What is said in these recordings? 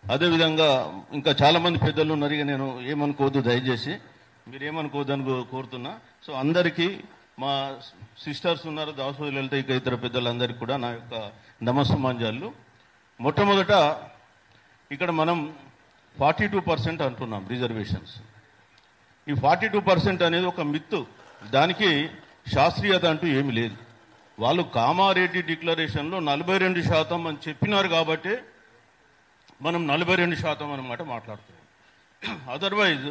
అదేవిధంగా ఇంకా చాలామంది పెద్దలు ఉన్నారు. ఇక నేను ఏమనుకోవద్దు, దయచేసి మీరు ఏమనుకోవద్దని కోరుతున్నా. సో అందరికీ, మా సిస్టర్స్ ఉన్నారు, దాసోజు లలిత, ఇక ఇతర పెద్దలందరికీ కూడా నా యొక్క నమస్సుమాంజాలు. మొట్టమొదట ఇక్కడ మనం 42% అంటున్నాం రిజర్వేషన్స్. ఈ 42% అనేది ఒక మిత్తు, దానికి శాస్త్రీయత అంటూ ఏమి లేదు. వాళ్ళు కామారెడ్డి డిక్లరేషన్లో 42% అని చెప్పినారు కాబట్టి మనం 42% అన్నమాట మాట్లాడుతున్నాం. అదర్వైజ్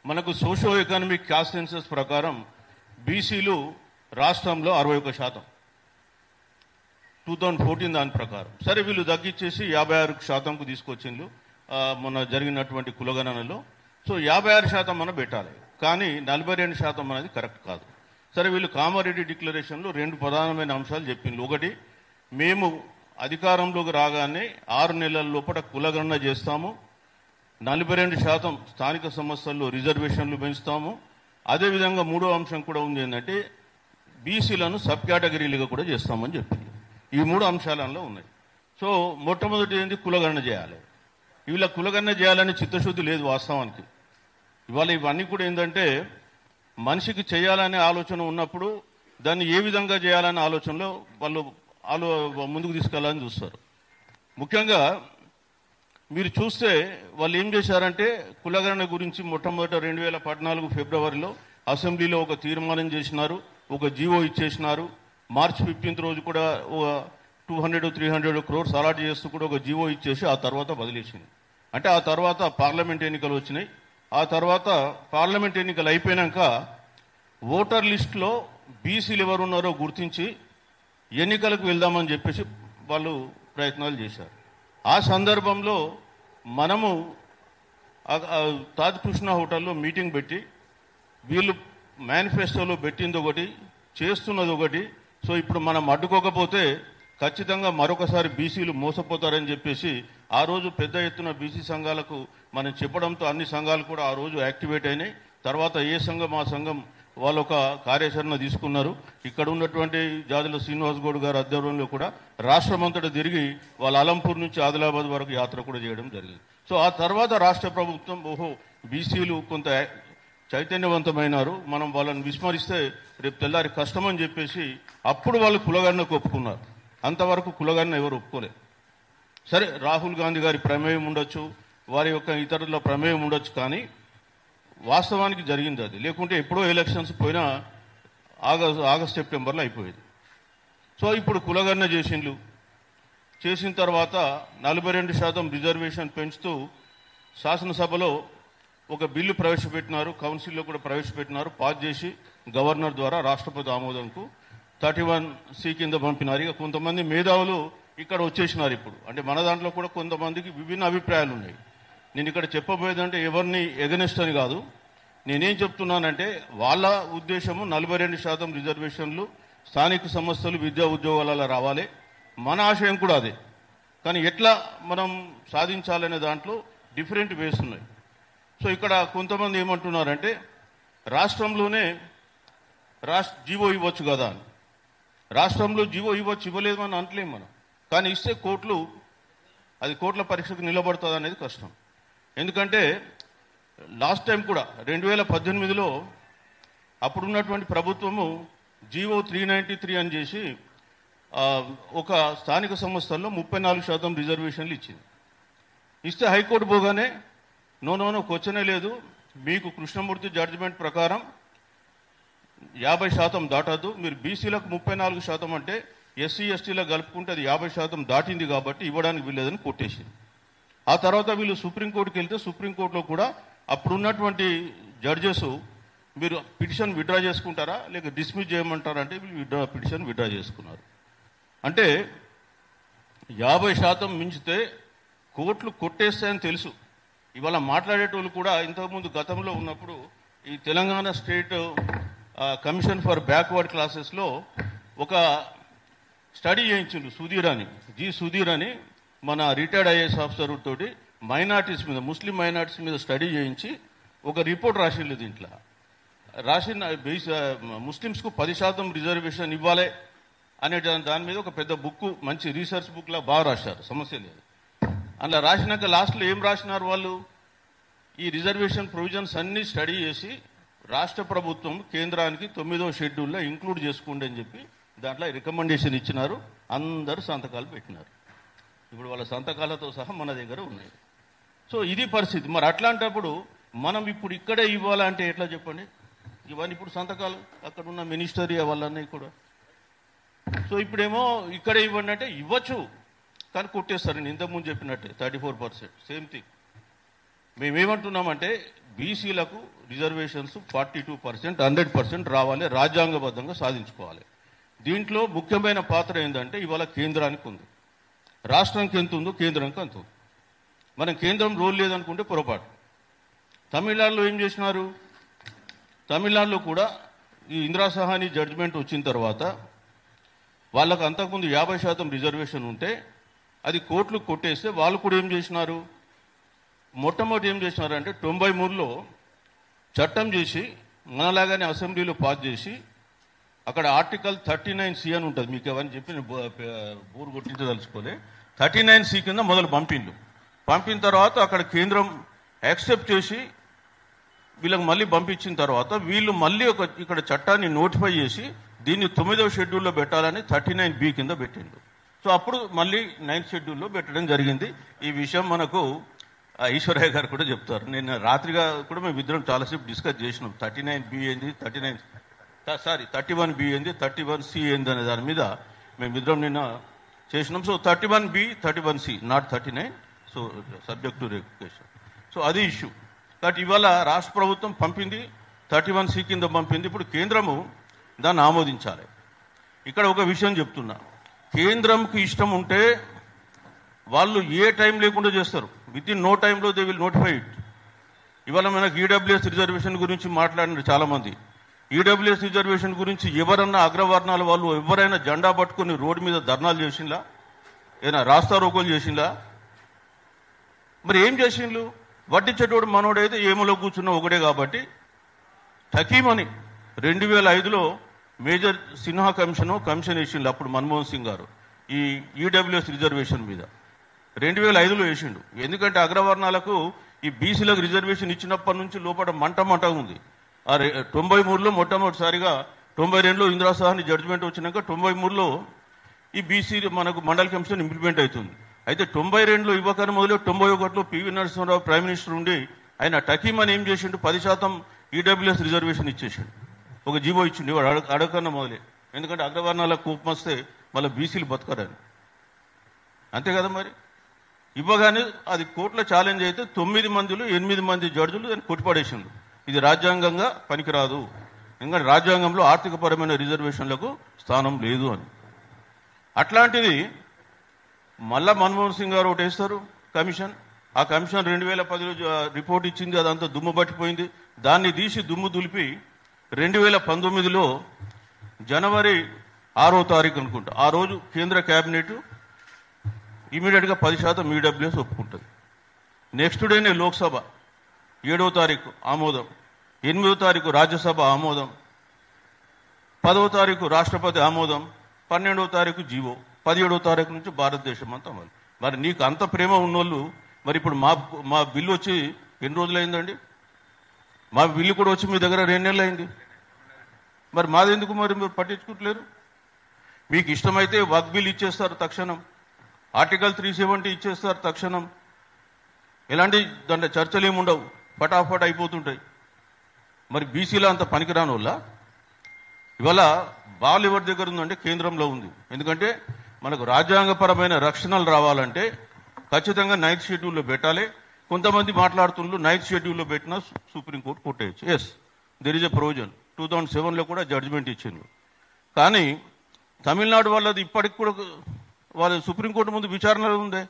మనకు సోషో ఎకనామిక్ క్యాస్ట్ సెన్సస్ ప్రకారం బీసీలు రాష్ట్రంలో 61%, 2014 దాని ప్రకారం. సరే, వీళ్ళు తగ్గించేసి 56%కు తీసుకొచ్చిండ్రు మొన్న జరిగినటువంటి కులగణనలో. సో 56% మనం పెట్టాలి, కానీ 42% అనేది కరెక్ట్ కాదు. సరే, వీళ్ళు కామారెడ్డి డిక్లరేషన్లో 2 ప్రధానమైన అంశాలు చెప్పిండ్రు. ఒకటి, మేము అధికారంలోకి రాగానే 6 నెలల లోపల కులగణన చేస్తాము, 42% స్థానిక సంస్థల్లో రిజర్వేషన్లు పెంచుతాము. అదేవిధంగా మూడో అంశం కూడా ఉంది, ఏంటంటే బీసీలను సబ్ కేటగిరీలుగా కూడా చేస్తామని చెప్పింది. ఈ 3 అంశాలలో ఉన్నాయి. సో మొట్టమొదటి ఏంటి, కులగణన చేయాలి. వీళ్ళ కులగణన చేయాలని చిత్తశుద్ధి లేదు వాస్తవానికి. ఇవాళ ఇవన్నీ కూడా ఏంటంటే మనిషికి చేయాలనే ఆలోచన ఉన్నప్పుడు దాన్ని ఏ విధంగా చేయాలనే ఆలోచనలో వాళ్ళు ముందుకు తీసుకెళ్లాలని చూస్తారు. ముఖ్యంగా మీరు చూస్తే వాళ్ళు ఏం చేశారంటే కులగణన గురించి మొట్టమొదట 2014 ఫిబ్రవరిలో అసెంబ్లీలో ఒక తీర్మానం చేసినారు, ఒక జీవో ఇచ్చేసినారు. మార్చి 15 రోజు కూడా 200-300 crores అలాట్ చేస్తూ కూడా ఒక జీవో ఇచ్చేసి ఆ తర్వాత వదిలేసింది. అంటే ఆ తర్వాత పార్లమెంట్ ఎన్నికలు వచ్చినాయి. ఆ తర్వాత పార్లమెంట్ ఎన్నికలు అయిపోయినాక ఓటర్ లిస్టులో బీసీలు ఎవరున్నారో గుర్తించి ఎన్నికలకు వెళ్దామని చెప్పేసి వాళ్ళు ప్రయత్నాలు చేశారు. ఆ సందర్భంలో మనము తాజ్ కృష్ణ హోటల్లో మీటింగ్ పెట్టి వీళ్ళు మేనిఫెస్టోలో పెట్టింది ఒకటి, చేస్తున్నది ఒకటి. సో ఇప్పుడు మనం అడ్డుకోకపోతే ఖచ్చితంగా మరొకసారి బీసీలు మోసపోతారని చెప్పేసి ఆ రోజు పెద్ద ఎత్తున బీసీ సంఘాలకు మనం చెప్పడంతో అన్ని సంఘాలు కూడా ఆ రోజు యాక్టివేట్ అయినాయి. తర్వాత ఏ సంఘం ఆ సంఘం వాళ్ళు ఒక కార్యాచరణ తీసుకున్నారు. ఇక్కడ ఉన్నటువంటి జాజుల శ్రీనివాస్ గౌడ్ గారి ఆధ్వర్యంలో కూడా రాష్ట్రమంతటా తిరిగి వాళ్ళ అలంపూర్ నుంచి ఆదిలాబాద్ వరకు యాత్ర కూడా చేయడం జరిగింది. సో ఆ తర్వాత రాష్ట్ర ప్రభుత్వం బీసీలు కొంత చైతన్యవంతమైనారు, మనం వాళ్ళని విస్మరిస్తే రేపు తెల్లారి కష్టమని చెప్పేసి అప్పుడు వాళ్ళు కులగణనకు ఒప్పుకున్నారు. అంతవరకు కులగణన ఎవరు ఒప్పుకోలేదు. సరే, రాహుల్ గాంధీ గారి ప్రమేయం ఉండొచ్చు, వారి యొక్క ఇతరుల ప్రమేయం ఉండొచ్చు, కానీ వాస్తవానికి జరిగింది అది. లేకుంటే ఎప్పుడో ఎలక్షన్స్ పోయినా ఆగస్ట్ సెప్టెంబర్లో అయిపోయేది. సో ఇప్పుడు కులగణన చేసిన తర్వాత 42% రిజర్వేషన్ పెంచుతూ శాసనసభలో ఒక బిల్లు ప్రవేశపెట్టినారు, కౌన్సిల్లో కూడా ప్రవేశపెట్టినారు, పాస్ చేసి గవర్నర్ ద్వారా రాష్ట్రపతి ఆమోదంకు 31C కింద పంపినారు. ఇక కొంతమంది మేధావులు ఇక్కడ వచ్చేసినారు ఇప్పుడు. అంటే మన దాంట్లో కూడా కొంతమందికి విభిన్న అభిప్రాయాలు ఉన్నాయి. నేను ఇక్కడ చెప్పబోయేదంటే ఎవరిని ఎగనెస్ట్ అని కాదు. నేనేం చెప్తున్నానంటే వాళ్ళ ఉద్దేశము 42% రిజర్వేషన్లు స్థానిక సంస్థలు విద్యా ఉద్యోగాలలో రావాలి. మన ఆశయం కూడా అదే. కానీ ఎట్లా మనం సాధించాలనే దాంట్లో డిఫరెంట్ వేస్ ఉన్నాయి. సో ఇక్కడ కొంతమంది ఏమంటున్నారంటే రాష్ట్రంలోనే జీవో ఇవ్వచ్చు కదా అని. రాష్ట్రంలో జీవో ఇవ్వలేదు అని అంటలేం మనం, కానీ ఇస్తే అది కోర్టుల పరీక్షకు నిలబడుతుంది అనేది కష్టం. ఎందుకంటే లాస్ట్ టైం కూడా 2018లో అప్పుడున్నటువంటి ప్రభుత్వము జీవో 393 అని చేసి ఒక స్థానిక సంస్థల్లో 34% రిజర్వేషన్లు ఇచ్చింది. ఇస్తే హైకోర్టు పోగానే నో క్వశ్చనే లేదు, మీకు కృష్ణమూర్తి జడ్జిమెంట్ ప్రకారం 50% దాటద్దు, మీరు బీసీలకు 34% అంటే ఎస్సీ ఎస్టీలకు కలుపుకుంటే అది 50% దాటింది కాబట్టి ఇవ్వడానికి వీల్లేదని కొట్టేసింది. ఆ తర్వాత వీళ్ళు సుప్రీంకోర్టుకి వెళ్తే సుప్రీంకోర్టులో కూడా అప్పుడున్నటువంటి జడ్జెస్ మీరు పిటిషన్ విత్డ్రా చేసుకుంటారా లేక డిస్మిస్ చేయమంటారా అంటే వీళ్ళు పిటిషన్ విత్డ్రా చేసుకున్నారు. అంటే 50% మించితే కోర్టులు కొట్టేస్తాయని తెలుసు. ఇవాళ మాట్లాడేటోళ్ళు కూడా ఇంతకుముందు గతంలో ఉన్నప్పుడు ఈ Telangana state commission for backward క్లాసెస్లో ఒక స్టడీ చేయించిండు సుధీర్ అని మన రిటైర్డ్ ఐఏఎస్ ఆఫీసర్ తోటి మైనార్టీస్ మీద, ముస్లిం మైనార్టీస్ మీద స్టడీ చేయించి ఒక రిపోర్ట్ రాసిండు. దీంట్లో ముస్లిమ్స్కు 10% రిజర్వేషన్ ఇవ్వాలి అనే దాని మీద ఒక పెద్ద బుక్, మంచి రీసెర్చ్ బుక్లా బాగా రాశారు, సమస్య లేదు. అలా రాసినాక లాస్ట్లో ఏం రాసినారు వాళ్ళు, ఈ రిజర్వేషన్ ప్రొవిజన్స్ అన్ని స్టడీ చేసి రాష్ట్ర ప్రభుత్వం కేంద్రానికి 9వ షెడ్యూల్లో ఇంక్లూడ్ చేసుకోండి అని చెప్పి దాంట్లో రికమెండేషన్ ఇచ్చినారు. అందరు సంతకాలు పెట్టినారు. ఇప్పుడు వాళ్ళ సంతకాలతో సహా మన దగ్గర ఉన్నాయి. సో ఇది పరిస్థితి. మరి అట్లాంటప్పుడు మనం ఇప్పుడు ఇక్కడే ఇవ్వాలంటే ఎట్లా చెప్పండి? ఇవన్నీ ఇప్పుడు సంతకాలు అక్కడ ఉన్న మినిస్టరీ వాళ్ళన్నీ కూడా. సో ఇప్పుడేమో ఇక్కడే ఇవ్వండి అంటే ఇవ్వచ్చు, కానీ కొట్టేస్తారు. నేను ఇంతకుముందు చెప్పినట్టే 34% సేమ్ థింగ్. మేమేమంటున్నామంటే బీసీలకు రిజర్వేషన్స్ 42% 100% రావాలి, రాజ్యాంగబద్ధంగా సాధించుకోవాలి. దీంట్లో ముఖ్యమైన పాత్ర ఏంటంటే ఇవాళ కేంద్రానికి ఉంది, రాష్ట్రానికి ఎంత ఉందో కేంద్రానికి అంత ఉంది. మనం కేంద్రం రోల్ లేదనుకుంటే పొరపాటు. తమిళనాడులో ఏం చేసినారు? తమిళనాడులో కూడా ఈ ఇందిరా సహాని జడ్జిమెంట్ వచ్చిన తర్వాత వాళ్ళకు అంతకుముందు 50% రిజర్వేషన్ ఉంటే అది కోర్టులు కొట్టేస్తే వాళ్ళు కూడా ఏం చేసినారు? మొట్టమొదటి ఏం చేసినారంటే 93లో చట్టం చేసి మనలాగానే అసెంబ్లీలో పాస్ చేసి అక్కడ ఆర్టికల్ 39C అని ఉంటుంది. మీకు ఎవరని చెప్పి బోరు కొట్టించదలుచుకోలే. 39C కింద మొదలు పంపిన తర్వాత అక్కడ కేంద్రం యాక్సెప్ట్ చేసి వీళ్ళకి మళ్ళీ పంపించిన తర్వాత వీళ్ళు మళ్ళీ ఇక్కడ చట్టాన్ని నోటిఫై చేసి దీన్ని 9వ షెడ్యూల్లో పెట్టాలని 39B కింద పెట్టిండు. సో అప్పుడు మళ్ళీ 9th షెడ్యూల్లో పెట్టడం జరిగింది. ఈ విషయం మనకు ఈశ్వరయ్య గారు కూడా చెప్తారు. నేను రాత్రిగా కూడా మేము ఇద్దరం చాలాసేపు డిస్కస్ చేసినాం. 39B ఏంది, 31B ఏంది, 31C ఏంది అనే దాని మీద మేమిద్దరం నిన్న చేసినాం. So 31B 31C not 39. So subject to regulation. So అది ఇష్యూ. కాబట్టి ఇవాళ రాష్ట్ర ప్రభుత్వం పంపింది, 31C కింద పంపింది. ఇప్పుడు కేంద్రము దాన్ని ఆమోదించాలి. ఇక్కడ ఒక విషయం చెప్తున్నా, కేంద్రంకి ఇష్టం ఉంటే వాళ్ళు ఏ టైం లేకుండా చేస్తారు. విత్ ఇన్ నో టైంలో దే విల్ నోటిఫై ఇట్. ఇవాళ మనకు ఈడబ్ల్యూఎస్ రిజర్వేషన్ గురించి మాట్లాడినారు చాలామంది. ఈడబ్ల్యూఎస్ రిజర్వేషన్ గురించి ఎవరన్నా అగ్రవర్ణాల వాళ్ళు ఎవరైనా జెండా పట్టుకుని రోడ్డు మీద ధర్నాలు చేసిందా? ఏదైనా రాస్తా రోకోలు చేసిందా? మరి ఏం చేసిండ్రు? వడ్డించేటోడు మనోడైతే ఏమలో కూర్చున్న ఒకటే కాబట్టి టకీమని 2005లో మేజర్ సిన్హా కమిషన్ వేసిండు అప్పుడు మన్మోహన్ సింగ్ గారు ఈ ఈడబ్ల్యూఎస్ రిజర్వేషన్ మీద 2005లో వేసిండు. ఎందుకంటే అగ్రవర్ణాలకు ఈ బీసీలకు రిజర్వేషన్ ఇచ్చినప్పటి నుంచి లోపల మంట ఉంది. 93లో మొట్టమొదటిసారిగా, 92లో ఇందిరా సహాని జడ్జిమెంట్ వచ్చినాక 93లో ఈ బీసీ మనకు మండల్ కమిషన్ ఇంప్లిమెంట్ అవుతుంది. అయితే 92లో ఇవ్వకని మొదలు 91లో పివి నరసింహరావు ప్రైమ్ మినిస్టర్ ఉండి ఆయన టకీమని ఏం చేసిండు? 10% ఈడబ్ల్యూఎస్ రిజర్వేషన్ ఇచ్చేసిండు. ఒక జీవో ఇచ్చిండు అడగకన్నా మొదలే. ఎందుకంటే అగ్రవర్ణాలకు కోపం వస్తే మళ్ళీ బీసీలు బతకరని. అంతే కదా మరి. ఇవ్వగానే అది కోర్టులో ఛాలెంజ్ అయితే 9 మందిలో 8 మంది జడ్జిలు దాన్ని కొట్టిపడేసిండు. ఇది రాజ్యాంగంగా పనికిరాదు, ఎందుకంటే రాజ్యాంగంలో ఆర్థికపరమైన రిజర్వేషన్లకు స్థానం లేదు అని. అట్లాంటిది మళ్ళా మన్మోహన్ సింగ్ గారు ఒకటి వేస్తారు కమిషన్. ఆ కమిషన్ 2010లో రిపోర్ట్ ఇచ్చింది, అదంతా దుమ్ము పట్టిపోయింది. దాన్ని తీసి దుమ్ము దులిపి 2019లో జనవరి 6వ తారీఖు అనుకుంటా, ఆ రోజు కేంద్ర కేబినెట్ ఇమీడియట్గా 10% ఈడబ్ల్యూఎస్ ఒప్పుకుంటుంది. నెక్స్ట్ డేనే లోక్సభ 7వ తారీఖు ఆమోదం, 8వ తారీఖు రాజ్యసభ ఆమోదం, 10వ తారీఖు రాష్ట్రపతి ఆమోదం, 12వ తారీఖు జీవో, 17వ తారీఖు నుంచి భారతదేశం అంతా అమలు. మరి నీకు అంత ప్రేమ ఉన్నోళ్ళు మరి ఇప్పుడు మా బిల్లు వచ్చి ఎన్ని రోజులు అయిందండి? మా బిల్లు కూడా వచ్చి మీ దగ్గర 2 నెలలు అయింది. మరి మాదెందుకు మరి మీరు పట్టించుకుంటలేరు? మీకు ఇష్టమైతే వక్ బిల్ ఇచ్చేస్తారు తక్షణం, ఆర్టికల్ 370 ఇచ్చేస్తారు తక్షణం. ఎలాంటి దాంట్లో చర్చలు ఏముండవు, ఫటాఫట్ అయిపోతుంటాయి. మరి బీసీలో అంత పనికిరాని వల్ల ఇవాళ బాల్ ఎవరి దగ్గర ఉందంటే కేంద్రంలో ఉంది. ఎందుకంటే మనకు రాజ్యాంగపరమైన రక్షణలు రావాలంటే ఖచ్చితంగా 9th షెడ్యూల్లో పెట్టాలి. కొంతమంది మాట్లాడుతున్నారు 9th షెడ్యూల్లో పెట్టినా సుప్రీంకోర్టు కొట్టేయచ్చు. Yes, there is a provision. 2007లో కూడా జడ్జిమెంట్ ఇచ్చింది. కానీ తమిళనాడు వాళ్ళది ఇప్పటికి కూడా వాళ్ళ సుప్రీంకోర్టు ముందు విచారణలో ఉందే.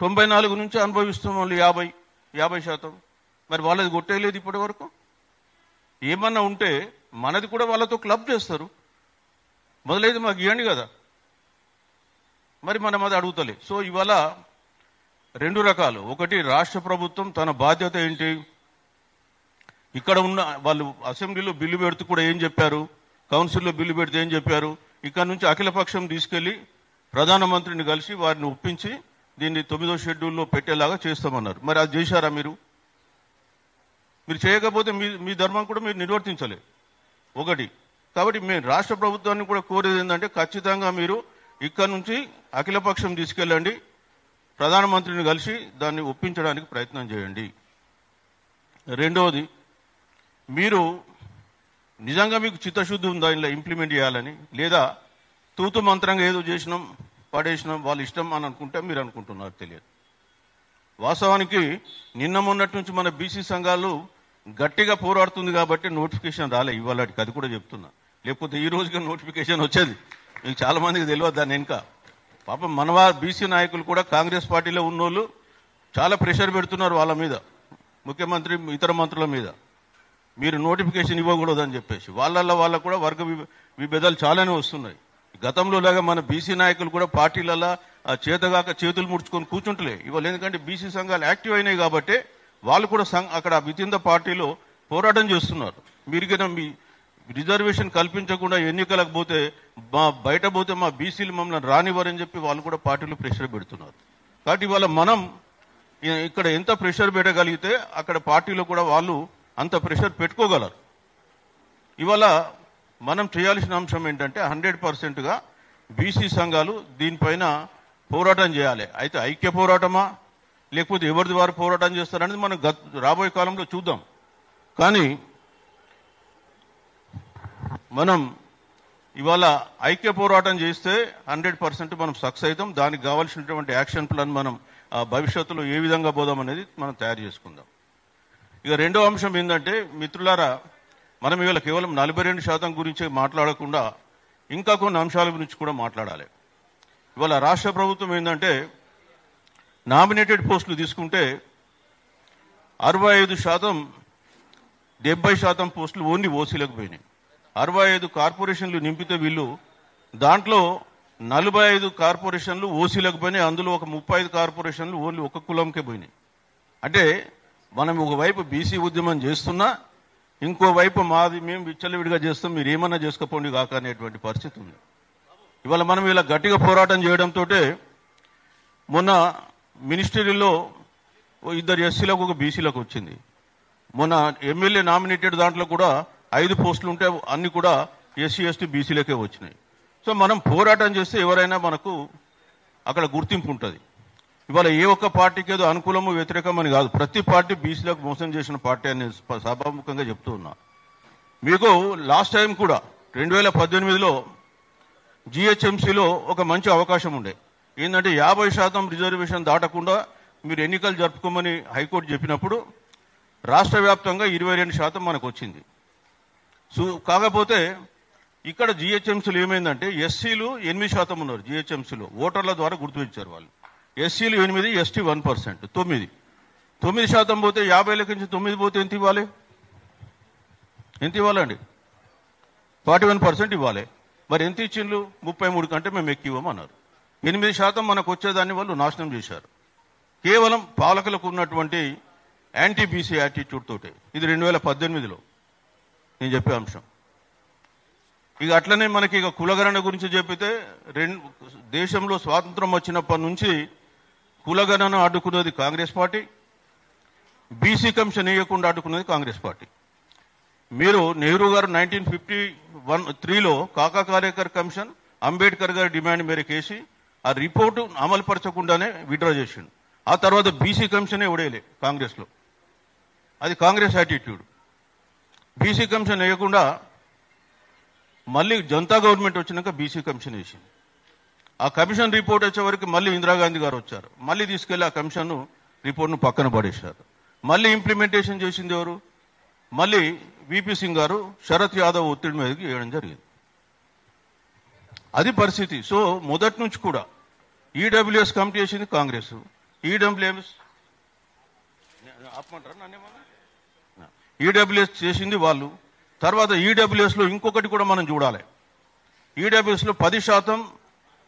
94 నుంచి అనుభవిస్తున్న వాళ్ళు 50%. మరి వాళ్ళది కొట్టేయలేదు ఇప్పటి వరకు. ఏమన్నా ఉంటే మనది కూడా వాళ్ళతో క్లబ్ చేస్తారు. మొదలైతే మాకు ఇవ్వండి కదా, మరి మనం అది అడుగుతలే. సో ఇవాళ 2 రకాలు. ఒకటి, రాష్ట్ర ప్రభుత్వం తన బాధ్యత ఏంటి, ఇక్కడ ఉన్న వాళ్ళు అసెంబ్లీలో బిల్లు పెడుతూ కూడా ఏం చెప్పారు, కౌన్సిల్లో బిల్లు పెడితే ఏం చెప్పారు, ఇక్కడ నుంచి అఖిలపక్షం తీసుకెళ్లి ప్రధానమంత్రిని కలిసి వారిని ఒప్పించి దీన్ని 9వ షెడ్యూల్లో పెట్టేలాగా చేస్తామన్నారు. మరి అది చేశారా మీరు? మీరు చేయకపోతే మీ ధర్మం కూడా మీరు నిర్వర్తించలే ఒకటి. కాబట్టి మేము రాష్ట్ర ప్రభుత్వాన్ని కూడా కోరేది ఏంటంటే ఖచ్చితంగా మీరు ఇక్కడ నుంచి అఖిలపక్షం తీసుకెళ్ళండి, ప్రధానమంత్రిని కలిసి దాన్ని ఒప్పించడానికి ప్రయత్నం చేయండి. రెండవది, మీరు నిజంగా మీకు చిత్తశుద్ధి ఉందా ఇలా ఇంప్లిమెంట్ చేయాలని, లేదా తూతు మంత్రంగా ఏదో చేసినాం పడేసినాం వాళ్ళ ఇష్టం అని అనుకుంటే మీరు అనుకుంటున్నారు తెలియదు. వాస్తవానికి నిన్న మొన్నటి నుంచి మన బీసీ సంఘాలు గట్టిగా పోరాడుతుంది కాబట్టి నోటిఫికేషన్ రాలే ఇవాళకి, అది కూడా చెప్తున్నా. లేకపోతే ఈ రోజుగా నోటిఫికేషన్ వచ్చేది. మీకు చాలా మందికి తెలియదు దాన్ని. ఇంకా పాపం మన బీసీ నాయకులు కూడా కాంగ్రెస్ పార్టీలో ఉన్నోళ్ళు చాలా ప్రెషర్ పెడుతున్నారు వాళ్ళ మీద, ముఖ్యమంత్రి ఇతర మంత్రుల మీద, మీరు నోటిఫికేషన్ ఇవ్వకూడదని చెప్పేసి. వాళ్ళకు కూడా వర్గ విభేదాలు చాలానే వస్తున్నాయి. గతంలో లాగా మన బీసీ నాయకులు కూడా పార్టీలలో చేతగాక చేతులు ముడుచుకొని కూర్చుంటలే ఇవాళ. ఎందుకంటే బీసీ సంఘాలు యాక్టివ్ అయినాయి కాబట్టి వాళ్ళు కూడా అక్కడ వితిన్ ద పార్టీలో పోరాటం చేస్తున్నారు. మీరు కన్నా మీ రిజర్వేషన్ కల్పించకుండా ఎన్నికలకు పోతే బయట పోతే మా బీసీలు మమ్మల్ని రానివ్వరని చెప్పి వాళ్ళు కూడా పార్టీలు ప్రెషర్ పెడుతున్నారు. కాబట్టి ఇవాళ మనం ఇక్కడ ఎంత ప్రెషర్ పెట్టగలిగితే అక్కడ పార్టీలో కూడా వాళ్ళు అంత ప్రెషర్ పెట్టుకోగలరు. ఇవాళ మనం చేయాల్సిన అంశం ఏంటంటే 100%గా బీసీ సంఘాలు దీనిపైన పోరాటం చేయాలి. అయితే ఐక్య పోరాటమా లేకపోతే ఎవరిది వారు పోరాటం చేస్తారనేది మనం రాబోయే కాలంలో చూద్దాం. కానీ మనం ఇవాళ ఐక్య పోరాటం చేస్తే 100% మనం సక్సెస్ అవుతాం. దానికి కావాల్సినటువంటి యాక్షన్ ప్లాన్ మనం భవిష్యత్తులో ఏ విధంగా పోదాం అనేది మనం తయారు చేసుకుందాం. ఇక రెండో అంశం ఏంటంటే మిత్రులారా, మనం ఇవాళ కేవలం 42% గురించే మాట్లాడకుండా ఇంకా కొన్ని అంశాల గురించి కూడా మాట్లాడాలి. ఇవాళ రాష్ట్ర ప్రభుత్వం ఏంటంటే నామినేటెడ్ పోస్టులు తీసుకుంటే 65%, 70% పోస్టులు ఓన్లీ ఓసీలకు పోయినాయి. 65 కార్పొరేషన్లు నింపితే వీళ్ళు దాంట్లో 45 కార్పొరేషన్లు ఓసీలకు పోయినాయి. అందులో ఒక 35 కార్పొరేషన్లు ఓన్లీ ఒక కులంకే పోయినాయి. అంటే మనం ఒకవైపు బీసీ ఉద్యమం చేస్తున్నా ఇంకోవైపు మేము విచ్చలవిడిగా చేస్తాం, మీరు ఏమన్నా చేసుకోండి కాక అనేటువంటి పరిస్థితి ఉంది. ఇవాళ మనం ఇలా గట్టిగా పోరాటం చేయడంతో మొన్న మినిస్ట్రీలో 2 ఎస్సీలకు 1 బీసీలకు వచ్చింది. మొన్న ఎమ్మెల్యే నామినేటెడ్ దాంట్లో కూడా 5 పోస్టులు ఉంటే అన్ని కూడా ఎస్సీ ఎస్టీ బీసీలకే వచ్చినాయి. సో మనం పోరాటం చేస్తే ఎవరైనా మనకు అక్కడ గుర్తింపు ఉంటుంది. ఇవాళ ఏ ఒక్క పార్టీకి ఏదో అనుకూలము వ్యతిరేకమని కాదు, ప్రతి పార్టీ బీసీలకు మోసం చేసిన పార్టీ అని సభాముఖంగా చెప్తూ ఉన్నా. మీకు లాస్ట్ టైం కూడా 2018లో జిహెచ్ఎంసీలో ఒక మంచి అవకాశం ఉండే. ఏంటంటే 50% రిజర్వేషన్ దాటకుండా మీరు ఎన్నికలు జరుపుకోమని హైకోర్టు చెప్పినప్పుడు రాష్ట్ర వ్యాప్తంగా 22% మనకు వచ్చింది. కాకపోతే ఇక్కడ జిహెచ్ఎంసీలు ఏమైందంటే ఎస్సీలు 8% ఉన్నారు జిహెచ్ఎంసీలో, ఓటర్ల ద్వారా గుర్తుపెట్టారు వాళ్ళు. ఎస్సీలు 8, ఎస్టీ 1%, 9% పోతే 50 నుంచి 9 పోతే ఎంత ఇవ్వాలి? ఎంత ఇవ్వాలండి? 41% ఇవ్వాలి. మరి ఎంత ఇచ్చిండ్రు? 33 కంటే మేము ఎక్కువమన్నారు. 8% మనకు వచ్చేదాన్ని వాళ్ళు నాశనం చేశారు. కేవలం పాలకులకు ఉన్నటువంటి యాంటీ బీసీ యాటిట్యూడ్ తోటే. ఇది 2018లో నేను చెప్పే అంశం. ఇక అట్లనే మనకి ఇక కులగణన గురించి చెప్పితే దేశంలో స్వాతంత్రం వచ్చినప్పటి నుంచి కులగణన అడ్డుకున్నది కాంగ్రెస్ పార్టీ, బీసీ కమిషన్ వేయకుండా అడ్డుకున్నది కాంగ్రెస్ పార్టీ. మీరు నెహ్రూ గారు 1953లో కాకా కాలేకర్ కమిషన్ అంబేద్కర్ గారి డిమాండ్ మేరకు వేసి ఆ రిపోర్టు అమలుపరచకుండానే విత్డ్రా చేసిండు. ఆ తర్వాత బీసీ కమిషనే ఉడేయలే కాంగ్రెస్లో. అది కాంగ్రెస్ యాటిట్యూడ్. బీసీ కమిషన్ వేయకుండా మళ్ళీ జనతా గవర్నమెంట్ వచ్చినాక బీసీ కమిషన్ వేసింది. ఆ కమిషన్ రిపోర్ట్ వచ్చే వరకు మళ్ళీ ఇందిరాగాంధీ గారు వచ్చారు. మళ్ళీ తీసుకెళ్లి ఆ కమిషన్ రిపోర్ట్ను పక్కన పడేశారు. మళ్ళీ ఇంప్లిమెంటేషన్ చేసింది ఎవరు? మళ్ళీ విపి సింగ్ గారు శరత్ యాదవ్ ఒత్తిడి మీదకి వేయడం జరిగింది. అది పరిస్థితి. సో మొదటి నుంచి కూడా ఈడబ్ల్యూఎస్ కమిటీ చేసింది కాంగ్రెస్, ఈడబ్ల్యూఎస్ చేసింది వాళ్ళు. తర్వాత ఈడబ్ల్యూఎస్లో ఇంకొకటి కూడా మనం చూడాలి. ఈడబ్ల్యూఎస్లో 10%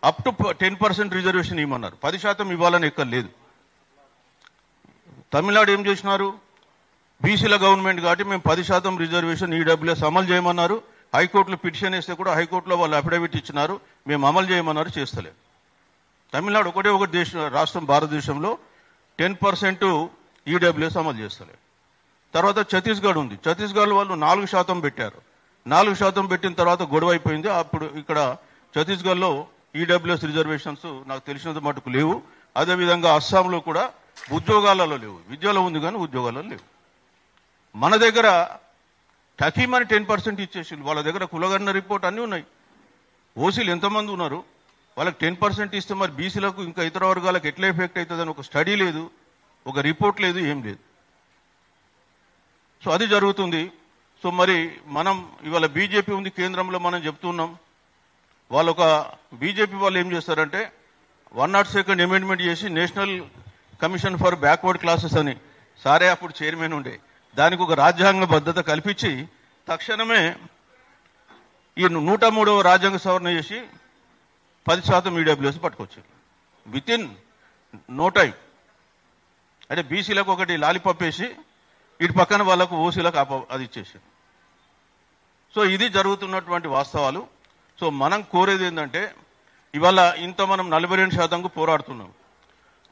అప్ టు 10% రిజర్వేషన్ ఇవ్వమన్నారు. 10% ఇవ్వాలని ఎక్కడ లేదు. తమిళనాడు ఏం చేసినారు? బీసీల గవర్నమెంట్ కాబట్టి మేము 10% రిజర్వేషన్ ఈడబ్ల్యూఎస్ అమలు చేయమన్నారు. హైకోర్టులో పిటిషన్ వేస్తే కూడా హైకోర్టులో వాళ్ళు అఫిడవిట్ ఇచ్చినారు, మేము అమలు చేయమన్నారు, చేస్తలేదు. తమిళనాడు ఒకటే ఒక రాష్ట్రం భారతదేశంలో 10% ఈడబ్ల్యూఎస్ అమలు చేస్తలే. తర్వాత ఛత్తీస్గఢ్ ఉంది. ఛత్తీస్గఢ్ వాళ్ళు 4% పెట్టారు. 4% పెట్టిన తర్వాత గొడవ అయిపోయింది. అప్పుడు ఇక్కడ ఛత్తీస్గఢ్లో ఈడబ్ల్యూఎస్ రిజర్వేషన్స్ నాకు తెలిసినంత మటుకు లేవు. అదేవిధంగా అస్సాంలో కూడా ఉద్యోగాలలో లేవు. విద్యలో ఉంది కానీ ఉద్యోగాలలో లేవు. మన దగ్గర టకీమని 10% ఇచ్చేసి వాళ్ళ దగ్గర కులగన్న రిపోర్ట్ అన్నీ ఉన్నాయి. ఓసీలు ఎంతమంది ఉన్నారు, వాళ్ళకి 10% ఇస్తే మరి బీసీలకు ఇంకా ఇతర వర్గాలకు ఎట్లా ఎఫెక్ట్ అవుతుందని ఒక స్టడీ లేదు, ఒక రిపోర్ట్ లేదు, ఏం లేదు. సో అది జరుగుతుంది. సో మరి మనం ఇవాళ బీజేపీ ఉంది కేంద్రంలో, మనం చెప్తున్నాం. వాళ్ళొక బీజేపీ వాళ్ళు ఏం చేస్తారంటే 102nd అమెండ్మెంట్ చేసి national commission for backward classes అని, సారే అప్పుడు చైర్మన్ ఉండే, దానికి ఒక రాజ్యాంగ భద్రత కల్పించి తక్షణమే ఈ 103వ రాజ్యాంగ సవరణ చేసి 10% ఈడబ్ల్యూఎస్ పట్టుకొచ్చారు విత్ ఇన్ నో టైం. అంటే బీసీలకు ఒకటి లాలిపాప్ వేసి ఇటు పక్కన వాళ్ళకు ఓసీలకు అది ఇచ్చేసారు. సో ఇది జరుగుతున్నటువంటి వాస్తవాలు. సో మనం కోరేది ఏంటంటే ఇవాళ ఇంత మనం 42% పోరాడుతున్నాం.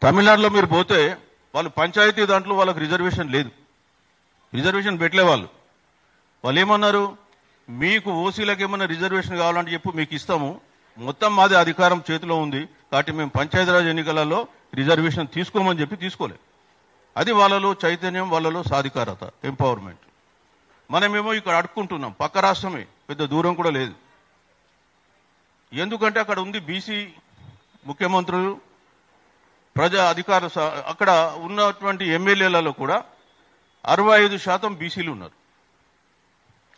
తమిళనాడులో మీరు పోతే వాళ్ళు పంచాయతీ దాంట్లో వాళ్ళకి రిజర్వేషన్ లేదు, రిజర్వేషన్ పెట్టలే. వాళ్ళు ఏమన్నారు, మీకు ఓసీలకు ఏమన్నా రిజర్వేషన్ కావాలంటే చెప్పు, మీకు ఇస్తాము, మొత్తం మాది అధికారం చేతిలో ఉంది కాబట్టి మేము పంచాయతీరాజ్ ఎన్నికలలో రిజర్వేషన్ తీసుకోమని చెప్పి తీసుకోలే. అది వాళ్ళలో చైతన్యం, వాళ్ళలో సాధికారత, ఎంపవర్మెంట్. మనమేమో ఇక్కడ అడుక్కుంటున్నాం, పక్క రాష్ట్రమే, పెద్ద దూరం కూడా లేదు. ఎందుకంటే అక్కడ ఉంది బీసీ ముఖ్యమంత్రులు, ప్రజా అధికార, అక్కడ ఉన్నటువంటి ఎమ్మెల్యేలలో కూడా 65% బీసీలు ఉన్నారు.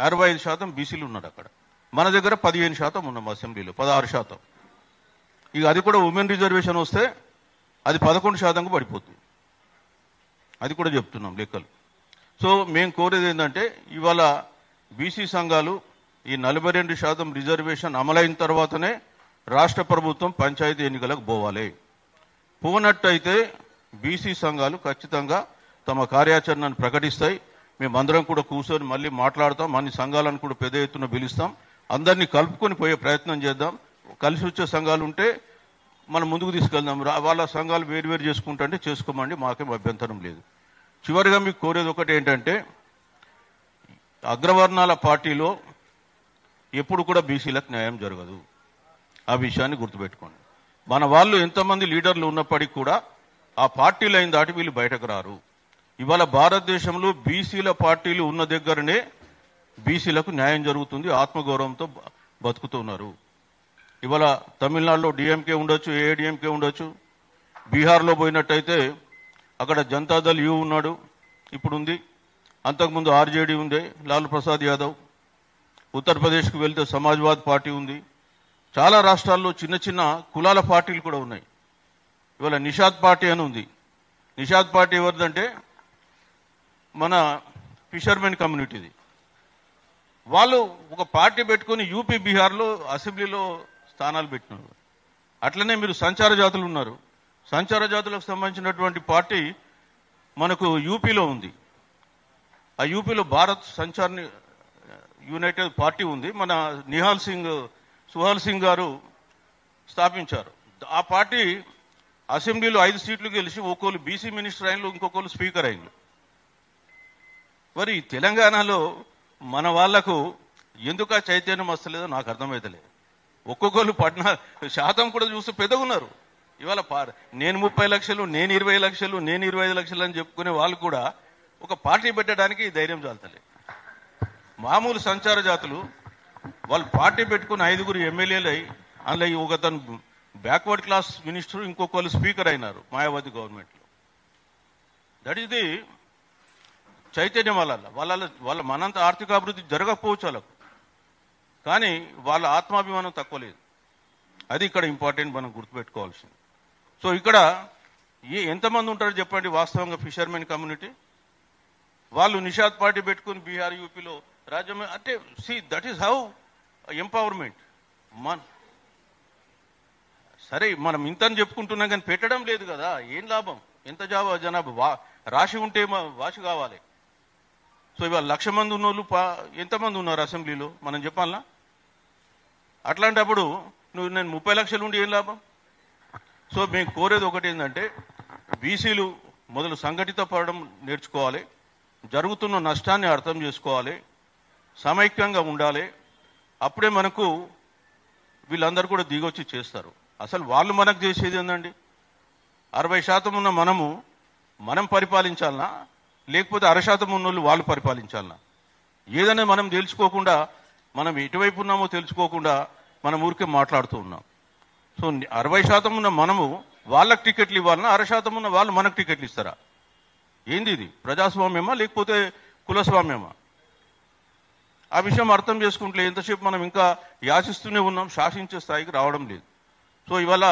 65% బీసీలు ఉన్నారు అక్కడ. మన దగ్గర 15% ఉన్నాం, అసెంబ్లీలో 16%. ఇక అది కూడా ఉమెన్ రిజర్వేషన్ వస్తే అది 11%కు పడిపోతుంది. అది కూడా చెప్తున్నాం లెక్కలు. సో మేము కోరేది ఏంటంటే ఇవాళ బీసీ సంఘాలు ఈ 42% రిజర్వేషన్ అమలైన తర్వాతనే రాష్ట్ర ప్రభుత్వం పంచాయతీ ఎన్నికలకు పోవాలి. పోనట్టయితే బీసీ సంఘాలు ఖచ్చితంగా తమ కార్యాచరణను ప్రకటిస్తాయి. మేమందరం కూడా కూర్చొని మళ్ళీ మాట్లాడతాం, అన్ని సంఘాలను కూడా పెద్ద ఎత్తున పిలుస్తాం, అందరినీ కలుపుకొని పోయే ప్రయత్నం చేద్దాం. కలిసి వచ్చే సంఘాలు ఉంటే మనం ముందుకు తీసుకెళ్దాం. వాళ్ళ సంఘాలు వేరు చేసుకుంటే చేసుకోమండి, మాకేం అభ్యంతరం లేదు. చివరిగా మీకు కోరేది ఒకటి ఏంటంటే అగ్రవర్ణాల పార్టీలో ఎప్పుడు కూడా బీసీలకు న్యాయం జరగదు. ఆ విషయాన్ని గుర్తుపెట్టుకోండి. మన వాళ్ళు ఎంతమంది లీడర్లు ఉన్నప్పటికీ కూడా ఆ పార్టీ లైన్ దాటి వీళ్ళు బయటకు రారు. ఇవాళ భారతదేశంలో బీసీల పార్టీలు ఉన్న దగ్గరనే బీసీలకు న్యాయం జరుగుతుంది, ఆత్మగౌరవంతో బతుకుతున్నారు. ఇవాళ తమిళనాడులో డిఎంకే ఉండొచ్చు, ఏఐడిఎంకే ఉండొచ్చు. బీహార్లో పోయినట్టయితే అక్కడ జనతాదళ్ యూ ఉన్నాడు, ఇప్పుడు ఉంది. అంతకుముందు ఆర్జేడీ ఉండే, లాలూ ప్రసాద్ యాదవ్. ఉత్తరప్రదేశ్కు వెళ్తే సమాజ్వాద్ పార్టీ ఉంది. చాలా రాష్ట్రాల్లో చిన్న చిన్న కులాల పార్టీలు కూడా ఉన్నాయి. ఇవాళ నిషాద్ పార్టీ అని ఉంది. నిషాద్ పార్టీ ఎవరిదంటే మన ఫిషర్మెన్ కమ్యూనిటీది. వాళ్ళు ఒక పార్టీ పెట్టుకుని యూపీ, బీహార్లో అసెంబ్లీలో స్థానాలు పెట్టినారు. అట్లనే మీరు సంచార జాతులు ఉన్నారు. సంచార జాతులకు సంబంధించినటువంటి పార్టీ మనకు యూపీలో ఉంది. ఆ యూపీలో భారత్ సంచార్ యునైటెడ్ పార్టీ ఉంది. మన సుహాల్ సింగ్ గారు స్థాపించారు. ఆ పార్టీ అసెంబ్లీలో 5 సీట్లు గెలిచి ఒక్కోళ్ళు బీసీ మినిస్టర్ అయినలు, ఇంకొకళ్ళు స్పీకర్ అయినలు. మరి తెలంగాణలో మన వాళ్లకు ఎందుకు ఆ చైతన్యం వస్తలేదో నాకు అర్థమవుతలేదు. ఒక్కొక్కళ్ళు 14% కూడా చూస్తే పెద్దగా ఉన్నారు. ఇవాళ నేను 30 లక్షలు, నేను 20 లక్షలు, నేను 25 లక్షలు అని చెప్పుకునే వాళ్ళు కూడా ఒక పార్టీ పెట్టడానికి ధైర్యం చాలతలేదు. మామూలు సంచార జాతులు వాళ్ళు పార్టీ పెట్టుకుని 5గురు ఎమ్మెల్యేలు అయి అందులో ఒకతను బ్యాక్వర్డ్ క్లాస్ మినిస్టర్, ఇంకొకళ్ళు స్పీకర్ అయినారు మాయావతి గవర్నమెంట్లో. దట్ ఈస్ ది చైతన్యం. వాళ్ళ మనంత ఆర్థికాభివృద్ధి జరగకపోవచ్చు వాళ్ళకు, కానీ వాళ్ళ ఆత్మాభిమానం తక్కువ లేదు. అది ఇక్కడ ఇంపార్టెంట్, మనం గుర్తుపెట్టుకోవాల్సింది. సో ఇక్కడ ఎంతమంది ఉంటారో చెప్పండి వాస్తవంగా ఫిషర్మెన్ కమ్యూనిటీ. వాళ్ళు నిషాద్ పార్టీ పెట్టుకుని బీహార్, యూపీలో రాజ్యం అంటే దట్ ఈస్ హౌ ఎంపవర్మెంట్. సరే మనం ఇంతని చెప్పుకుంటున్నాం కానీ పెట్టడం లేదు కదా, ఏం లాభం? ఎంత జనాభా రాశి ఉంటే వాసి కావాలి. సో ఇవాళ 1,00,000 మంది ఉన్నోళ్ళు ఎంతమంది ఉన్నారు అసెంబ్లీలో మనం చెప్పాలనా? అట్లాంటప్పుడు నేను 30 లక్షలు ఉండి ఏం లాభం? సో మేము కోరేది ఒకటి ఏంటంటే బీసీలు మొదలు సంఘటిత పడడం నేర్చుకోవాలి, జరుగుతున్న నష్టాన్ని అర్థం చేసుకోవాలి, సమైక్యంగా ఉండాలి. అప్పుడే మనకు వీళ్ళందరూ కూడా దిగొచ్చి చేస్తారు. అసలు వాళ్ళు మనకు చేసేది ఏందండి? 60% ఉన్న మనం పరిపాలించాలనా, లేకపోతే 60% ఉన్నోళ్ళు వాళ్ళు పరిపాలించాలనా? ఏదైనా మనం తెలుసుకోకుండా, మనం ఎటువైపు ఉన్నామో తెలుసుకోకుండా మనం ఊరికే మాట్లాడుతూ ఉన్నాం. సో 60% ఉన్న మనము వాళ్ళకి టికెట్లు ఇవ్వాలన్నా, 60% ఉన్న వాళ్ళు మనకు టికెట్లు ఇస్తారా? ఏంది ఇది? ప్రజాస్వామ్యమా లేకపోతే కులస్వామ్యమా? ఆ విషయం అర్థం చేసుకుంటే ఎంతసేపు మనం ఇంకా యాచిస్తూనే ఉన్నాం, శాసించే స్థాయికి రావడం లేదు. సో ఇవాళ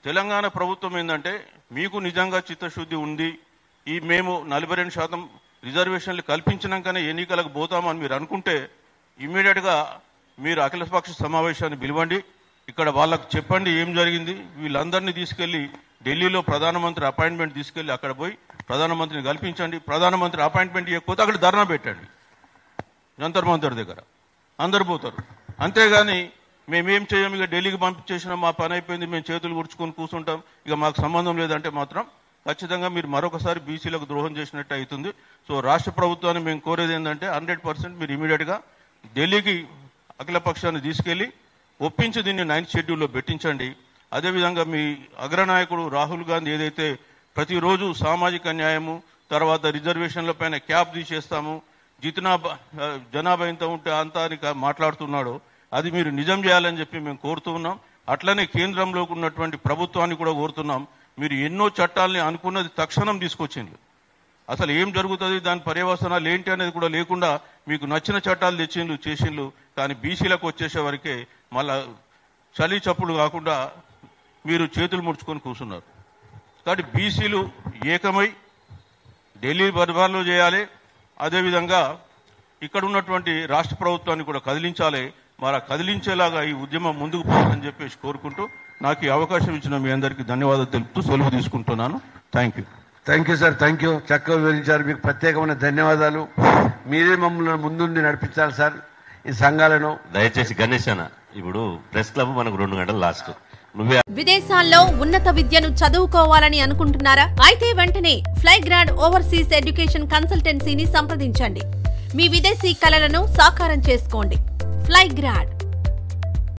తెలంగాణ ప్రభుత్వం ఏంటంటే, మీకు నిజంగా చిత్తశుద్ధి ఉంది, మేము 42% రిజర్వేషన్లు కల్పించినాకనే ఎన్నికలకు పోతామని మీరు అనుకుంటే ఇమ్మీడియట్గా మీరు అఖిలపక్ష సమావేశాన్ని పిలవండి. ఇక్కడ వాళ్ళకు చెప్పండి ఏం జరిగింది. వీళ్ళందరినీ తీసుకెళ్లి ఢిల్లీలో ప్రధానమంత్రి అపాయింట్మెంట్ తీసుకెళ్లి అక్కడ పోయి ప్రధానమంత్రిని కల్పించండి. ప్రధానమంత్రి అపాయింట్మెంట్ ఇవ్వకపోతే అక్కడ ధర్నా పెట్టండి జంతర్ మంతర్ దగ్గర, అందరు పోతారు. అంతేగాని మేమేం చేయం, ఇక ఢిల్లీకి పంపించేసినాం, మా పని అయిపోయింది, మేము చేతులు గుర్చుకొని కూర్చుంటాం, ఇక మాకు సంబంధం లేదంటే మాత్రం ఖచ్చితంగా మీరు మరొకసారి బీసీలకు ద్రోహం చేసినట్టు అవుతుంది. సో రాష్ట్ర ప్రభుత్వాన్ని మేము కోరేది ఏంటంటే 100% మీరు ఇమీడియట్గా ఢిల్లీకి అఖిలపక్షాన్ని తీసుకెళ్లి ఒప్పించి దీన్ని 9th షెడ్యూల్లో పెట్టించండి. అదేవిధంగా మీ అగ్రనాయకుడు రాహుల్ గాంధీ ఏదైతే ప్రతిరోజు సామాజిక న్యాయము, తర్వాత రిజర్వేషన్ల పైన క్యాప్ తీసేస్తాము, జనాభా ఎంత ఉంటే అంత అని మాట్లాడుతున్నాడో అది మీరు నిజం చేయాలని చెప్పి మేము కోరుతూ ఉన్నాం. అట్లనే కేంద్రంలో ఉన్నటువంటి ప్రభుత్వాన్ని కూడా కోరుతున్నాం. మీరు ఎన్నో చట్టాలని అనుకున్నది తక్షణం తీసుకొచ్చింది, అసలు ఏం జరుగుతుంది, దాని పర్యవసనాలు ఏంటి అనేది కూడా లేకుండా మీకు నచ్చిన చట్టాలు తెచ్చిండ్లు చేసిండ్లు. కానీ బీసీలకు వచ్చేసే వరకే మళ్ళా చలి చప్పుడు కాకుండా మీరు చేతులు ముడుచుకొని కూర్చున్నారు. కాబట్టి బీసీలు ఏకమై ఢిల్లీ దర్బార్లో చేయాలి. అదేవిధంగా ఇక్కడ ఉన్నటువంటి రాష్ట్ర ప్రభుత్వాన్ని కూడా కదిలించాలి. మరి కదిలించేలాగా ఈ ఉద్యమం ముందుకు పోవాలని చెప్పేసి కోరుకుంటూ నాకు ఈ అవకాశం ఇచ్చిన మీ అందరికీ ధన్యవాదాలు తెలుపుతూ సెలవు తీసుకుంటున్నాను. Thank you sir, thank you. చక్కగా వివరించారు. మీకు ప్రత్యేకమైన ధన్యవాదాలు. మీరే మమ్మల్ని ముందుండి నడిపించాలి సార్ ఈ సంఘాలను. దయచేసి గణేష్ అన్న, ఇప్పుడు ప్రెస్ క్లబ్ మనకు 2 గంటలు లాస్ట్. విదేశాల్లో ఉన్నత విద్యను చదువుకోవాలని అనుకుంటున్నారా? అయితే వెంటనే ఫ్లైగ్రాడ్ ఓవర్సీస్ ఎడ్యుకేషన్ కన్సల్టెన్సీని సంప్రదించండి. మీ విదేశీ కలలను సాకారం చేసుకోండి. ఫ్లైగ్రాడ్